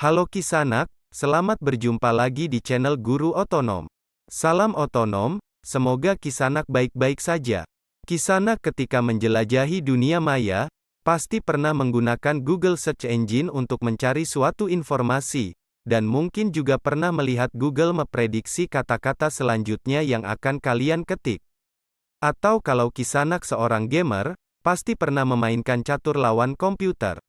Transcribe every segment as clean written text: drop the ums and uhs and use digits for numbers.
Halo Kisanak, selamat berjumpa lagi di channel Guru Otonom. Salam otonom, semoga Kisanak baik-baik saja. Kisanak ketika menjelajahi dunia maya, pasti pernah menggunakan Google Search Engine untuk mencari suatu informasi, dan mungkin juga pernah melihat Google memprediksi kata-kata selanjutnya yang akan kalian ketik. Atau kalau Kisanak seorang gamer, pasti pernah memainkan catur lawan komputer.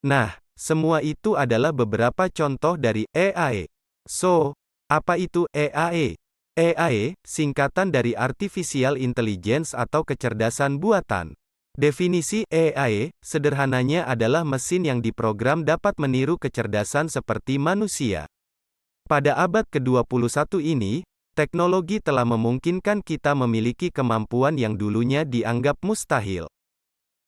Nah, semua itu adalah beberapa contoh dari AI. So, apa itu AI? AI, singkatan dari Artificial Intelligence atau kecerdasan buatan. Definisi AI, sederhananya adalah mesin yang diprogram dapat meniru kecerdasan seperti manusia. Pada abad ke-21 ini, teknologi telah memungkinkan kita memiliki kemampuan yang dulunya dianggap mustahil.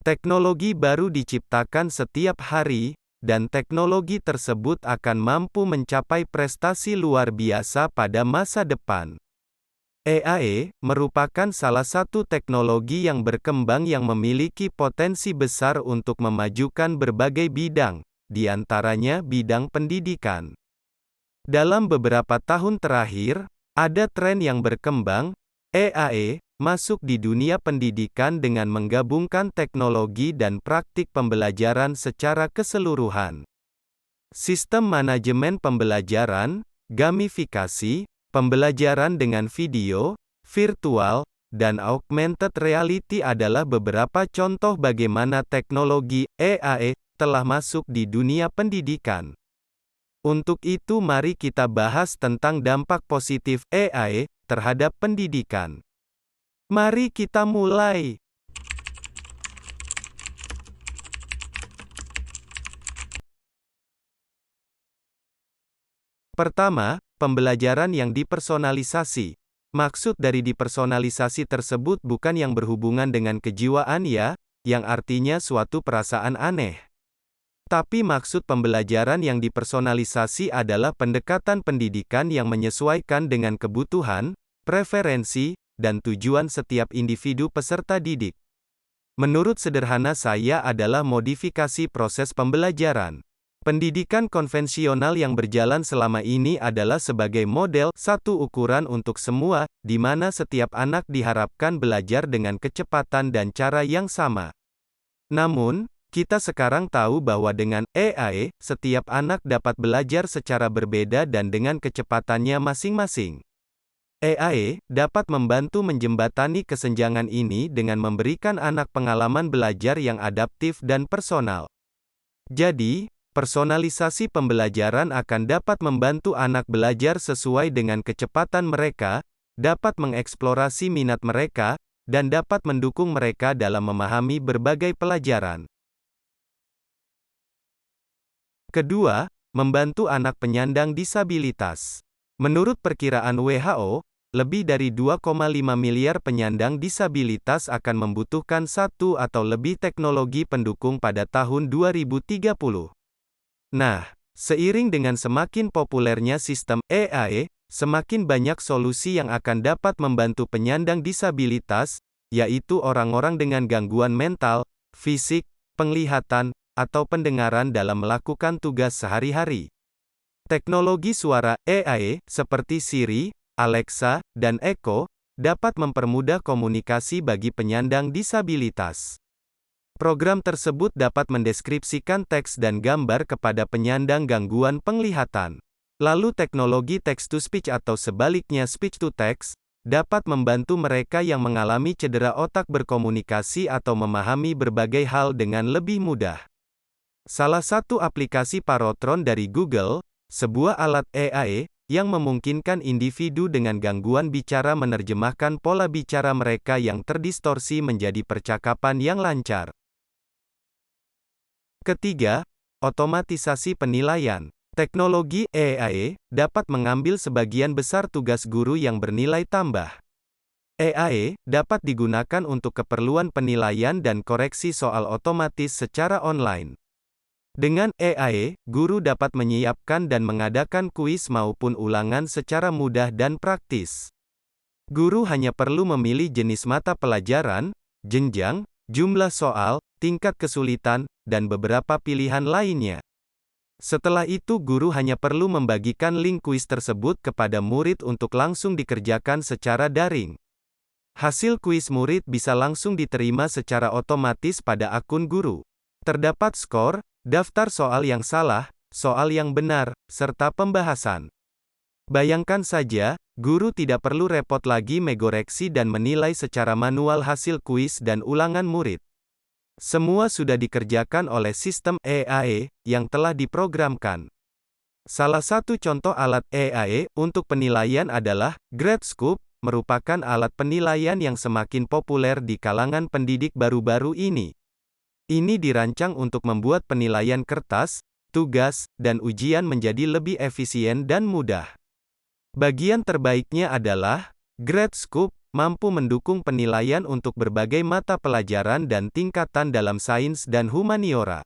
Teknologi baru diciptakan setiap hari, dan teknologi tersebut akan mampu mencapai prestasi luar biasa pada masa depan. AI merupakan salah satu teknologi yang berkembang yang memiliki potensi besar untuk memajukan berbagai bidang, di antaranya bidang pendidikan. Dalam beberapa tahun terakhir, ada tren yang berkembang, AI masuk di dunia pendidikan dengan menggabungkan teknologi dan praktik pembelajaran secara keseluruhan. Sistem manajemen pembelajaran, gamifikasi, pembelajaran dengan video, virtual, dan augmented reality adalah beberapa contoh bagaimana teknologi AI telah masuk di dunia pendidikan. Untuk itu mari kita bahas tentang dampak positif AI terhadap pendidikan. Mari kita mulai. Pertama, pembelajaran yang dipersonalisasi. Maksud dari dipersonalisasi tersebut bukan yang berhubungan dengan kejiwaan ya, yang artinya suatu perasaan aneh. Tapi maksud pembelajaran yang dipersonalisasi adalah pendekatan pendidikan yang menyesuaikan dengan kebutuhan, preferensi, dan tujuan setiap individu peserta didik. Menurut sederhana saya adalah modifikasi proses pembelajaran. Pendidikan konvensional yang berjalan selama ini adalah sebagai model satu ukuran untuk semua, di mana setiap anak diharapkan belajar dengan kecepatan dan cara yang sama. Namun, kita sekarang tahu bahwa dengan AI, setiap anak dapat belajar secara berbeda dan dengan kecepatannya masing-masing. AI dapat membantu menjembatani kesenjangan ini dengan memberikan anak pengalaman belajar yang adaptif dan personal. Jadi, personalisasi pembelajaran akan dapat membantu anak belajar sesuai dengan kecepatan mereka, dapat mengeksplorasi minat mereka, dan dapat mendukung mereka dalam memahami berbagai pelajaran. Kedua, membantu anak penyandang disabilitas. Menurut perkiraan WHO, lebih dari 2,5 miliar penyandang disabilitas akan membutuhkan satu atau lebih teknologi pendukung pada tahun 2030. Nah, seiring dengan semakin populernya sistem AI, semakin banyak solusi yang akan dapat membantu penyandang disabilitas, yaitu orang-orang dengan gangguan mental, fisik, penglihatan, atau pendengaran dalam melakukan tugas sehari-hari. Teknologi suara AI, seperti Siri, Alexa, dan Echo, dapat mempermudah komunikasi bagi penyandang disabilitas. Program tersebut dapat mendeskripsikan teks dan gambar kepada penyandang gangguan penglihatan. Lalu teknologi text-to-speech atau sebaliknya speech-to-text, dapat membantu mereka yang mengalami cedera otak berkomunikasi atau memahami berbagai hal dengan lebih mudah. Salah satu aplikasi Parrotron dari Google, sebuah alat AI, yang memungkinkan individu dengan gangguan bicara menerjemahkan pola bicara mereka yang terdistorsi menjadi percakapan yang lancar. Ketiga, otomatisasi penilaian. Teknologi AI dapat mengambil sebagian besar tugas guru yang bernilai tambah. AI dapat digunakan untuk keperluan penilaian dan koreksi soal otomatis secara online. Dengan AI, guru dapat menyiapkan dan mengadakan kuis maupun ulangan secara mudah dan praktis. Guru hanya perlu memilih jenis mata pelajaran, jenjang, jumlah soal, tingkat kesulitan, dan beberapa pilihan lainnya. Setelah itu guru hanya perlu membagikan link kuis tersebut kepada murid untuk langsung dikerjakan secara daring. Hasil kuis murid bisa langsung diterima secara otomatis pada akun guru. Terdapat skor, daftar soal yang salah, soal yang benar, serta pembahasan. Bayangkan saja, guru tidak perlu repot lagi mengoreksi dan menilai secara manual hasil kuis dan ulangan murid. Semua sudah dikerjakan oleh sistem AI yang telah diprogramkan. Salah satu contoh alat AI untuk penilaian adalah GradeScoop, merupakan alat penilaian yang semakin populer di kalangan pendidik baru-baru ini. Ini dirancang untuk membuat penilaian kertas, tugas, dan ujian menjadi lebih efisien dan mudah. Bagian terbaiknya adalah GradeScoop mampu mendukung penilaian untuk berbagai mata pelajaran dan tingkatan dalam sains dan humaniora.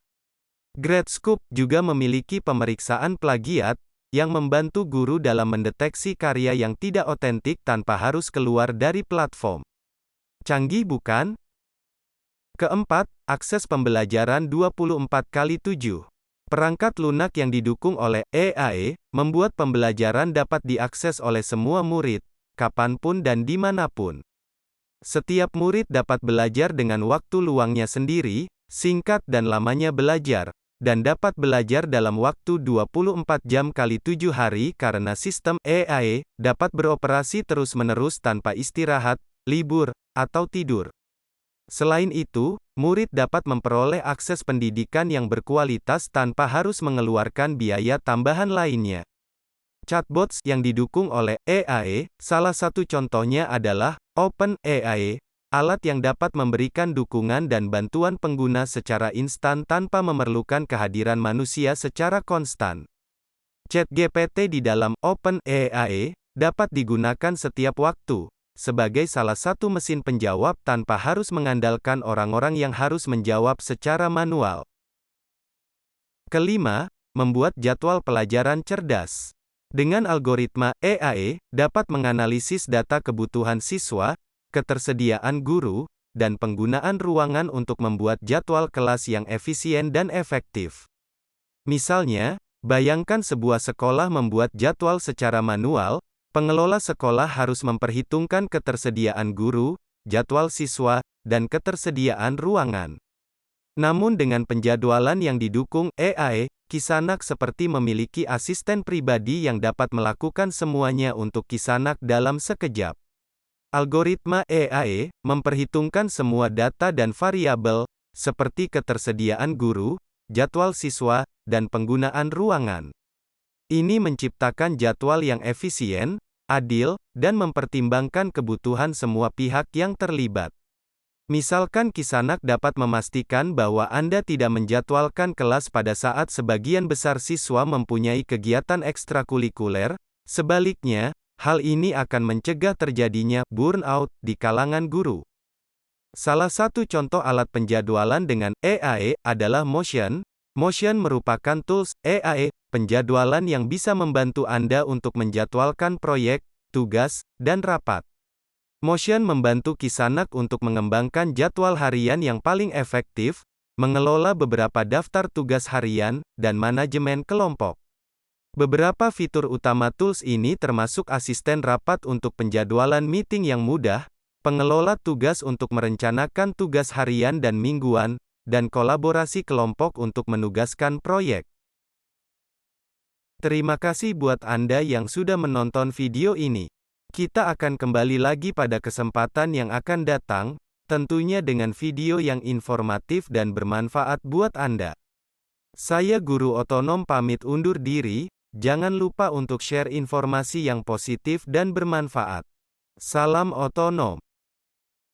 GradeScoop juga memiliki pemeriksaan plagiat, yang membantu guru dalam mendeteksi karya yang tidak otentik tanpa harus keluar dari platform. Canggih bukan? Keempat, akses pembelajaran 24x7. Perangkat lunak yang didukung oleh AI, membuat pembelajaran dapat diakses oleh semua murid, kapanpun dan dimanapun. Setiap murid dapat belajar dengan waktu luangnya sendiri, singkat dan lamanya belajar, dan dapat belajar dalam waktu 24 jam kali 7 hari karena sistem AI dapat beroperasi terus-menerus tanpa istirahat, libur, atau tidur. Selain itu, murid dapat memperoleh akses pendidikan yang berkualitas tanpa harus mengeluarkan biaya tambahan lainnya. Chatbots yang didukung oleh AI, salah satu contohnya adalah OpenAI, alat yang dapat memberikan dukungan dan bantuan pengguna secara instan tanpa memerlukan kehadiran manusia secara konstan. ChatGPT di dalam OpenAI dapat digunakan setiap waktu, sebagai salah satu mesin penjawab tanpa harus mengandalkan orang-orang yang harus menjawab secara manual. Kelima, membuat jadwal pelajaran cerdas. Dengan algoritma AI, dapat menganalisis data kebutuhan siswa, ketersediaan guru, dan penggunaan ruangan untuk membuat jadwal kelas yang efisien dan efektif. Misalnya, bayangkan sebuah sekolah membuat jadwal secara manual, pengelola sekolah harus memperhitungkan ketersediaan guru, jadwal siswa, dan ketersediaan ruangan. Namun dengan penjadwalan yang didukung AI, Kisanak seperti memiliki asisten pribadi yang dapat melakukan semuanya untuk Kisanak dalam sekejap. Algoritma AI memperhitungkan semua data dan variabel, seperti ketersediaan guru, jadwal siswa, dan penggunaan ruangan. Ini menciptakan jadwal yang efisien, adil, dan mempertimbangkan kebutuhan semua pihak yang terlibat. Misalkan Kisanak dapat memastikan bahwa Anda tidak menjadwalkan kelas pada saat sebagian besar siswa mempunyai kegiatan ekstrakurikuler, sebaliknya, hal ini akan mencegah terjadinya burnout di kalangan guru. Salah satu contoh alat penjadwalan dengan AI adalah Motion. Motion merupakan tools AI penjadwalan yang bisa membantu Anda untuk menjadwalkan proyek, tugas, dan rapat. Motion membantu Kisanak untuk mengembangkan jadwal harian yang paling efektif, mengelola beberapa daftar tugas harian, dan manajemen kelompok. Beberapa fitur utama tools ini termasuk asisten rapat untuk penjadwalan meeting yang mudah, pengelola tugas untuk merencanakan tugas harian dan mingguan, dan kolaborasi kelompok untuk menugaskan proyek. Terima kasih buat Anda yang sudah menonton video ini. Kita akan kembali lagi pada kesempatan yang akan datang, tentunya dengan video yang informatif dan bermanfaat buat Anda. Saya Guru Otonom pamit undur diri, jangan lupa untuk share informasi yang positif dan bermanfaat. Salam otonom.